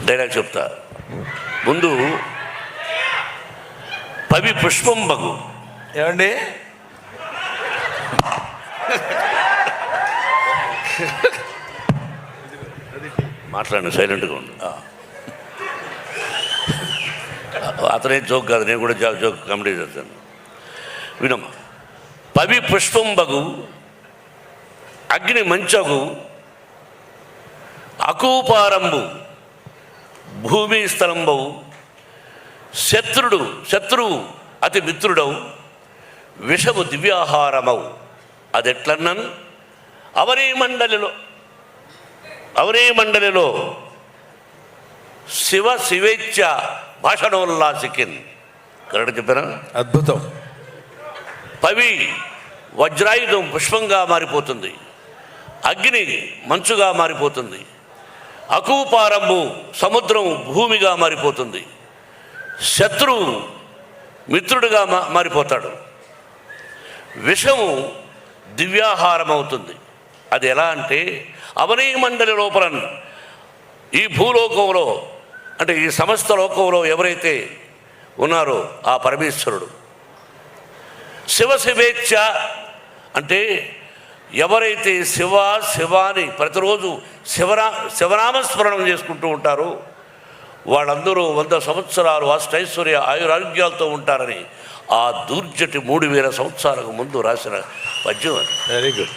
Dialogue చెప్తా. ముందు పవి పుష్పంబగు. ఏమండి మాట్లాడండి, సైలెంట్గా ఉండు. అతనే జోక్ కాదు, నేను కూడా జోక్ కామెడీ చేస్తాను. వినమ్మా. పవి పుష్పంబగు అగ్ని మంచగు అకూపారంబు భూమి స్థలంబవు శత్రువు అతి మిత్రుడవు విషము దివ్యాహారమవు. అదెట్లన్నన్ అవనీ మండలిలో శివేచ్ఛ భాషణోల్లాసికిన్. కరెక్ట్ చెప్పారా? అద్భుతం. పవి వజ్రాయుధం పుష్పంగా మారిపోతుంది, అగ్ని మంచుగా మారిపోతుంది, అకూపారంబు సముద్రం భూమిగా మారిపోతుంది, శత్రువు మిత్రుడిగా మారిపోతాడు, విషము దివ్యాహారం అవుతుంది. అది ఎలా అంటే అవనీ మండలి లోపల ఈ భూలోకంలో అంటే ఈ సమస్త లోకంలో ఎవరైతే ఉన్నారో ఆ పరమేశ్వరుడు. శివేచ్ఛ అంటే ఎవరైతే శివాని ప్రతిరోజు శివనామస్మరణం చేసుకుంటూ ఉంటారో వాళ్ళందరూ 100 సంవత్సరాలు అష్టైశ్వర్య ఆయురారోగ్యాలతో ఉంటారని ఆ దూర్జటి 3000 సంవత్సరాలకు ముందు రాసిన పద్యం. Very good.